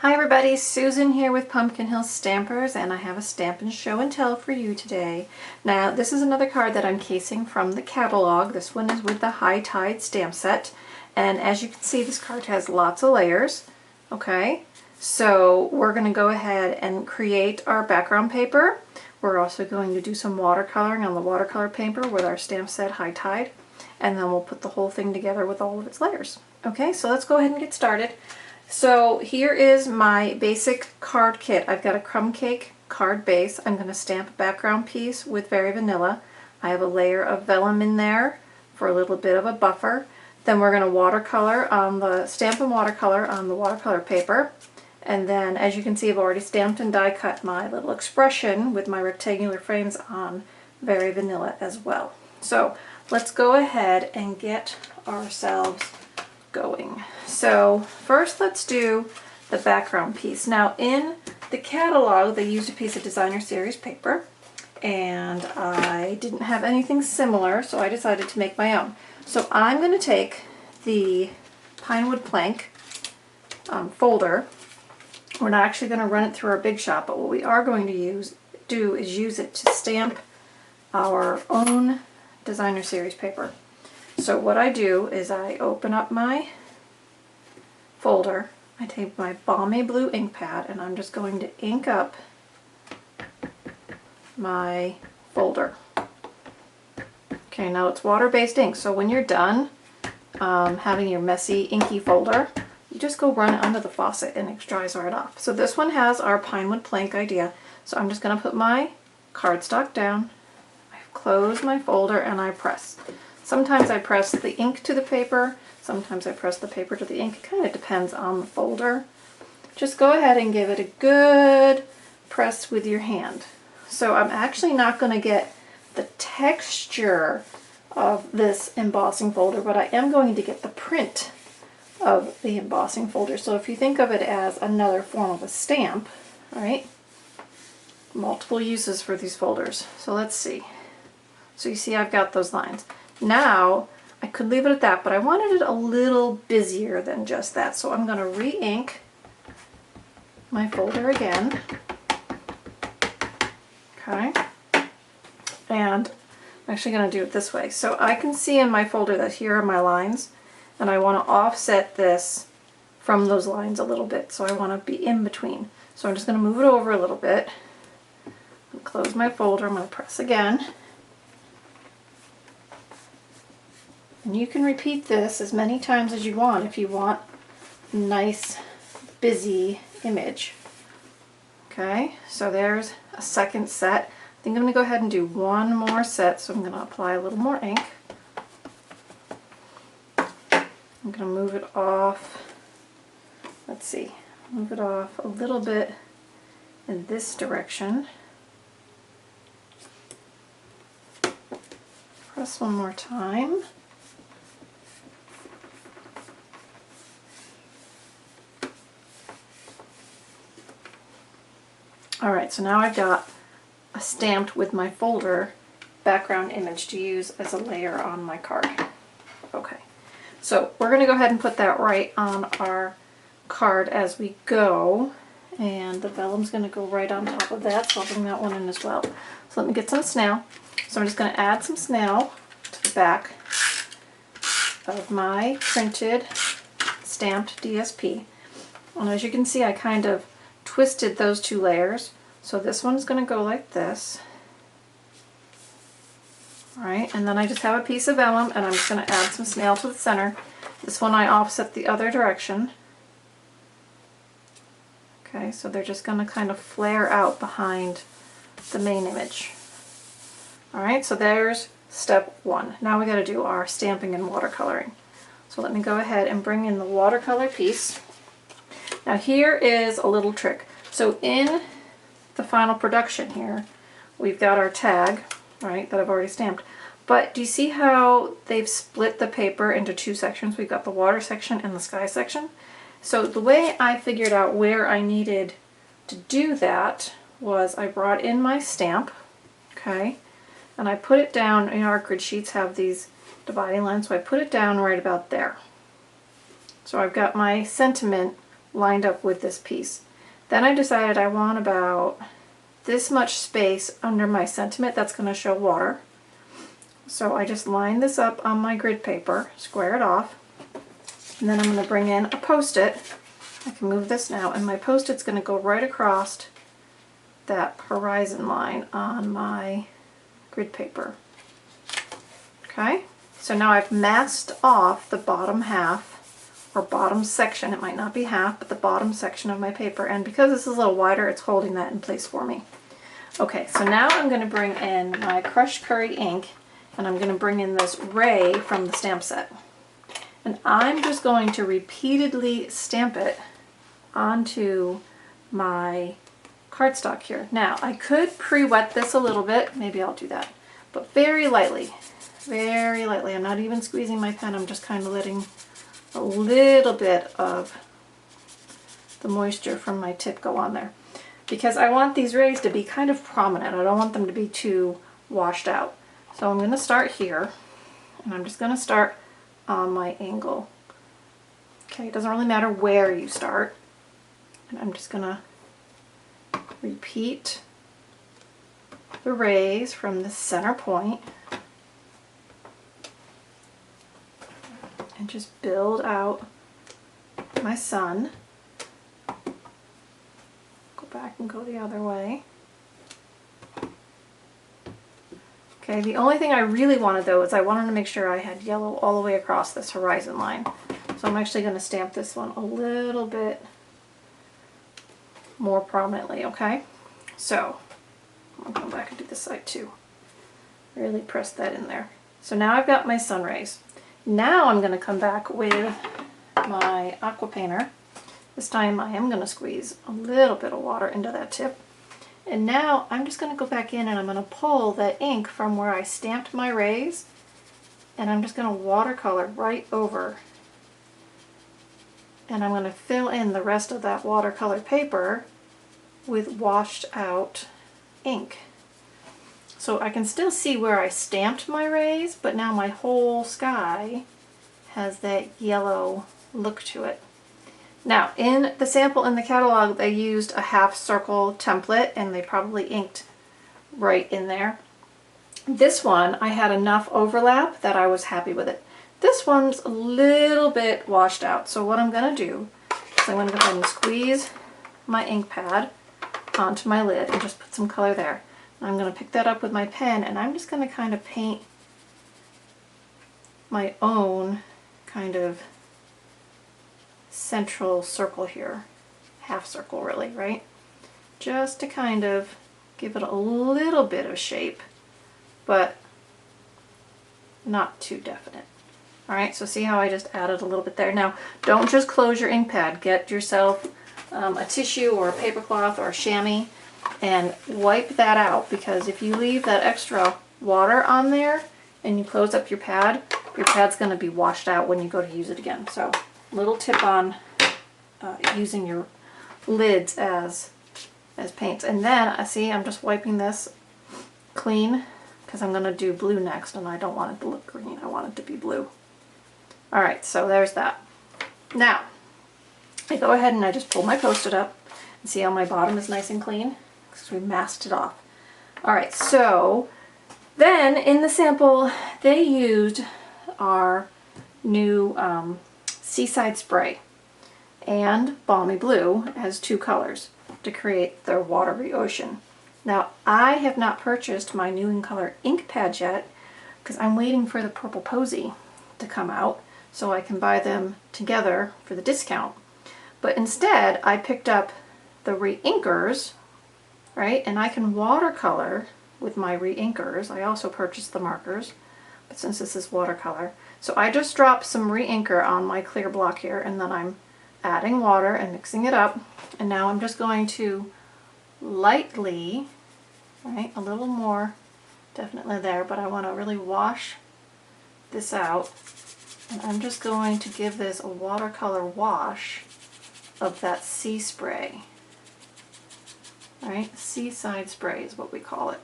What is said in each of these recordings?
Hi everybody, Susan here with Pumpkin Hill Stampers, and I have a Stampin' Show and Tell for you today. Now this is another card that I'm casing from the catalog. This one is with the High Tide stamp set, and as you can see this card has lots of layers. Okay, so we're going to go ahead and create our background paper. We're also going to do some watercoloring on the watercolor paper with our stamp set High Tide, and then we'll put the whole thing together with all of its layers. Okay, so let's go ahead and get started. So here is my basic card kit. I've got a crumb cake card base. I'm going to stamp a background piece with Very Vanilla. I have a layer of vellum in there for a little bit of a buffer. Then we're going to watercolor on the stamp and watercolor on the watercolor paper. And then as you can see I've already stamped and die cut my little expression with my rectangular frames on Very Vanilla as well. So let's go ahead and get ourselves going. So first let's do the background piece. Now in the catalog they used a piece of designer series paper, and I didn't have anything similar, so I decided to make my own. So I'm going to take the Pinewood Plank folder. We're not actually going to run it through our Big Shot, but what we are going to do is use it to stamp our own designer series paper. So what I do is I open up my folder, I take my Balmy Blue ink pad, and I'm just going to ink up my folder. Okay, now it's water-based ink, so when you're done having your messy inky folder, you just go run it under the faucet and it dries right off. So this one has our Pinewood Plank idea, so I'm just going to put my cardstock down, I close my folder, and I press. Sometimes I press the ink to the paper, sometimes I press the paper to the ink. It kind of depends on the folder. Just go ahead and give it a good press with your hand. So I'm actually not going to get the texture of this embossing folder, but I am going to get the print of the embossing folder. So if you think of it as another form of a stamp, right? Multiple uses for these folders. So let's see. So you see I've got those lines. Now, I could leave it at that, but I wanted it a little busier than just that. So I'm going to re-ink my folder again. Okay. And I'm actually going to do it this way. So I can see in my folder that here are my lines, and I want to offset this from those lines a little bit. So I want to be in between. So I'm just going to move it over a little bit. Close my folder. I'm going to press again. And you can repeat this as many times as you want if you want a nice, busy image. Okay, so there's a second set. I think I'm going to go ahead and do one more set, so I'm going to apply a little more ink. I'm going to move it off, let's see, move it off a little bit in this direction. Press one more time. Alright, so now I've got a stamped with my folder background image to use as a layer on my card. Okay, so we're going to go ahead and put that right on our card as we go, and the vellum's going to go right on top of that, so I'll bring that one in as well. So let me get some snail. So I'm just going to add some snail to the back of my printed stamped DSP. And as you can see, I kind of twisted those two layers. So this one's going to go like this. Alright, and then I just have a piece of vellum, and I'm just going to add some snail to the center. This one I offset the other direction. Okay, so they're just going to kind of flare out behind the main image. Alright, so there's step one. Now we got to do our stamping and watercoloring. So let me go ahead and bring in the watercolor piece. Now here is a little trick. So in the final production here, we've got our tag, right, that I've already stamped. But do you see how they've split the paper into two sections? We've got the water section and the sky section. So the way I figured out where I needed to do that was I brought in my stamp, okay, and I put it down. You know, our grid sheets have these dividing lines, so I put it down right about there. So I've got my sentiment lined up with this piece. Then I decided I want about this much space under my sentiment that's going to show water. So I just line this up on my grid paper, square it off, and then I'm going to bring in a post-it. I can move this now, and my post-it's going to go right across that horizon line on my grid paper. Okay, so now I've masked off the bottom half, or bottom section, it might not be half, but the bottom section of my paper, and because this is a little wider, it's holding that in place for me. Okay, so now I'm going to bring in my crushed curry ink, and I'm going to bring in this ray from the stamp set. And I'm just going to repeatedly stamp it onto my cardstock here. Now, I could pre-wet this a little bit, maybe I'll do that, but very lightly. Very lightly. I'm not even squeezing my pen, I'm just kind of letting a little bit of the moisture from my tip go on there. Because I want these rays to be kind of prominent. I don't want them to be too washed out. So I'm going to start here, and I'm just going to start on my angle. Okay, it doesn't really matter where you start. And I'm just going to repeat the rays from the center point and just build out my sun. Go back and go the other way. Okay, the only thing I really wanted though is I wanted to make sure I had yellow all the way across this horizon line. So I'm actually going to stamp this one a little bit more prominently, okay? So I'll go back and do this side too. Really press that in there. So now I've got my sun rays. Now I'm going to come back with my aqua painter. This time I am going to squeeze a little bit of water into that tip. And now I'm just going to go back in and I'm going to pull that ink from where I stamped my rays, and I'm just going to watercolor right over. And I'm going to fill in the rest of that watercolor paper with washed out ink. So I can still see where I stamped my rays, but now my whole sky has that yellow look to it. Now, in the sample in the catalog, they used a half circle template, and they probably inked right in there. This one, I had enough overlap that I was happy with it. This one's a little bit washed out, so what I'm going to do is I'm going to go ahead and squeeze my ink pad onto my lid and just put some color there. And I'm going to pick that up with my pen, and I'm just going to kind of paint my own kind of central circle here, half circle really, right? Just to kind of give it a little bit of shape, but not too definite. All right, so see how I just added a little bit there. Now, don't just close your ink pad. Get yourself a tissue or a paper cloth or a chamois and wipe that out, because if you leave that extra water on there and you close up your pad's going to be washed out when you go to use it again. So little tip on using your lids as paints. And then see, I'm just wiping this clean because I'm going to do blue next, and I don't want it to look green. I want it to be blue. All right, so there's that. Now I go ahead and I just pull my post-it up and see how my bottom is nice and clean because we masked it off. All right, so then in the sample they used our new Seaside Spray and Balmy Blue as two colors to create their watery ocean. Now, I have not purchased my new in color ink pad yet because I'm waiting for the Purple Posy to come out so I can buy them together for the discount. But instead, I picked up the re-inkers, right? And I can watercolor with my re-inkers. I also purchased the markers, but since this is watercolor, so I just dropped some re-inker on my clear block here, and then I'm adding water and mixing it up. And now I'm just going to lightly, right, a little more definitely there, but I want to really wash this out. And I'm just going to give this a watercolor wash of that sea spray. Right, Seaside Spray is what we call it.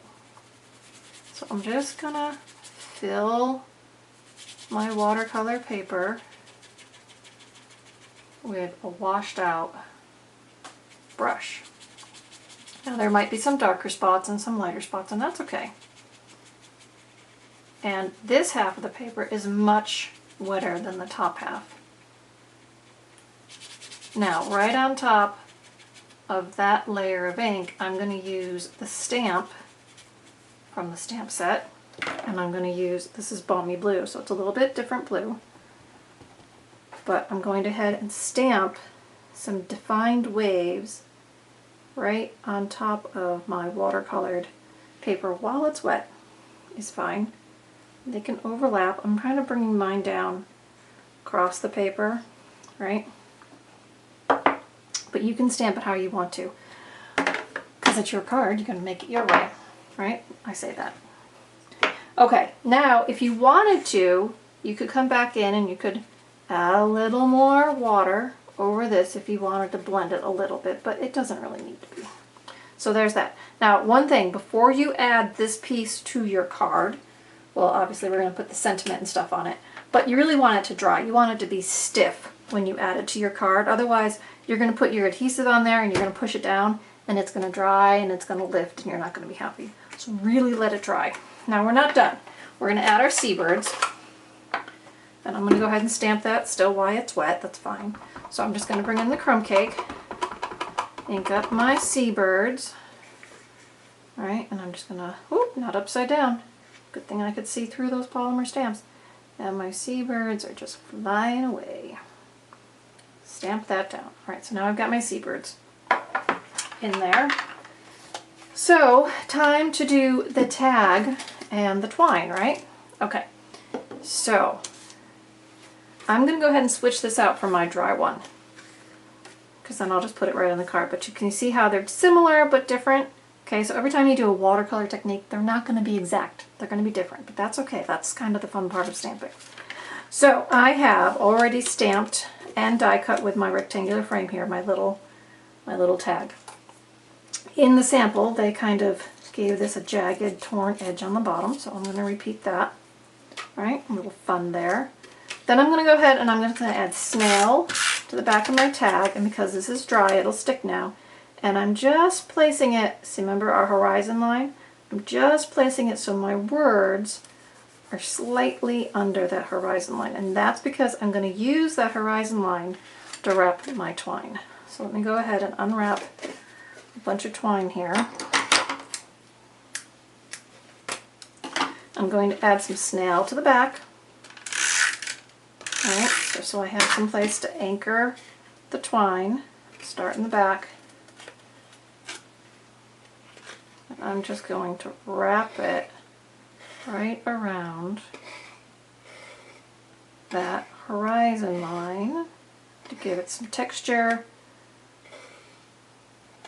So I'm just gonna fill my watercolor paper with a washed out brush. Now there might be some darker spots and some lighter spots, and that's okay. And this half of the paper is much wetter than the top half. Now, right on top of that layer of ink, I'm going to use the stamp from the stamp set, and I'm going to use, this is Balmy Blue, so it's a little bit different blue, but I'm going to head and stamp some defined waves right on top of my watercolored paper while it's wet. Is fine. They can overlap. I'm kind of bringing mine down across the paper, right? But you can stamp it how you want to. Because it's your card, you can make it your way, right? I say that. Okay, now if you wanted to, you could come back in and you could add a little more water over this if you wanted to blend it a little bit, but it doesn't really need to be. So there's that. Now, one thing, before you add this piece to your card, well, obviously we're going to put the sentiment and stuff on it, but you really want it to dry. You want it to be stiff when you add it to your card. Otherwise, you're going to put your adhesive on there and you're going to push it down and it's going to dry and it's going to lift and you're not going to be happy. So really let it dry. Now we're not done. We're going to add our seabirds. And I'm going to go ahead and stamp that still while it's wet. That's fine. So I'm just going to bring in the crumb cake, ink up my seabirds. All right, and I'm just going to, whoop, not upside down. Good thing I could see through those polymer stamps. And my seabirds are just flying away. Stamp that down. All right, so now I've got my seabirds in there. So, time to do the tag and the twine, right? Okay, so I'm going to go ahead and switch this out for my dry one, because then I'll just put it right on the card. But you can see how they're similar but different. Okay, so every time you do a watercolor technique, they're not going to be exact. They're going to be different, but that's okay. That's kind of the fun part of stamping. So I have already stamped and die cut with my rectangular frame here, my little tag. In the sample, they kind of gave this a jagged, torn edge on the bottom, so I'm going to repeat that. All right, a little fun there. Then I'm going to go ahead and I'm going to add snail to the back of my tag, and because this is dry, it'll stick now. And I'm just placing it, see, remember our horizon line? I'm just placing it so my words are slightly under that horizon line, and that's because I'm going to use that horizon line to wrap my twine. So let me go ahead and unwrap a bunch of twine here. I'm going to add some snail to the back. All right, so I have some place to anchor the twine. Start in the back. And I'm just going to wrap it right around that horizon line to give it some texture.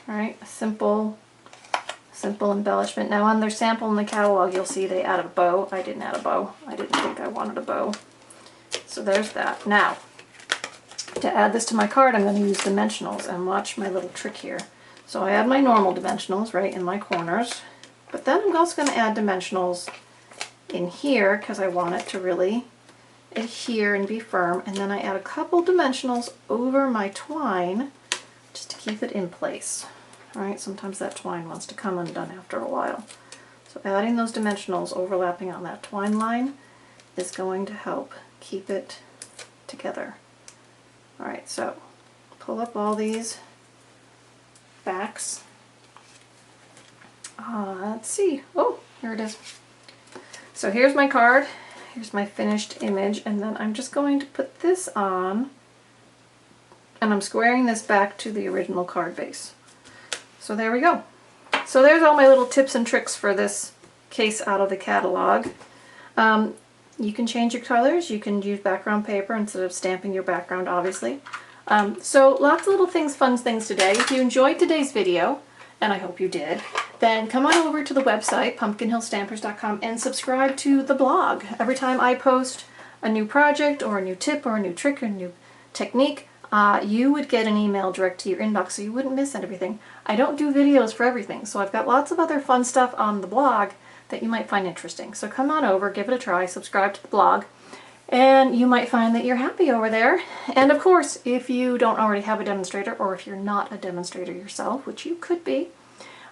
All right, a simple embellishment. Now on their sample in the catalog, you'll see they added a bow. I didn't add a bow. I didn't think I wanted a bow. So there's that. Now, to add this to my card, I'm going to use dimensionals, and watch my little trick here. So I add my normal dimensionals right in my corners, but then I'm also going to add dimensionals in here because I want it to really adhere and be firm, and then I add a couple dimensionals over my twine just to keep it in place. All right, sometimes that twine wants to come undone after a while. So adding those dimensionals overlapping on that twine line is going to help keep it together. All right, so pull up all these backs. Let's see. Oh, here it is. So here's my card. Here's my finished image, and then I'm just going to put this on, and I'm squaring this back to the original card base. So there we go. So there's all my little tips and tricks for this case out of the catalog. You can change your colors. You can use background paper instead of stamping your background, obviously. So lots of little things, fun things today. If you enjoyed today's video, and I hope you did, then come on over to the website, pumpkinhillstampers.com, and subscribe to the blog. Every time I post a new project or a new tip or a new trick or a new technique, you would get an email direct to your inbox so you wouldn't miss everything. I don't do videos for everything, so I've got lots of other fun stuff on the blog that you might find interesting. So come on over, give it a try, subscribe to the blog, And you might find that you're happy over there. And of course, if you don't already have a demonstrator, or if you're not a demonstrator yourself, which you could be,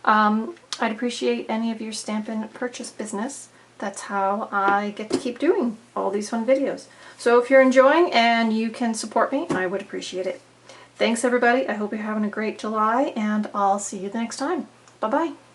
I'd appreciate any of your Stampin' purchase business. That's how I get to keep doing all these fun videos. So if you're enjoying and you can support me, I would appreciate it. Thanks everybody. I hope you're having a great July, and I'll see you the next time. Bye-bye.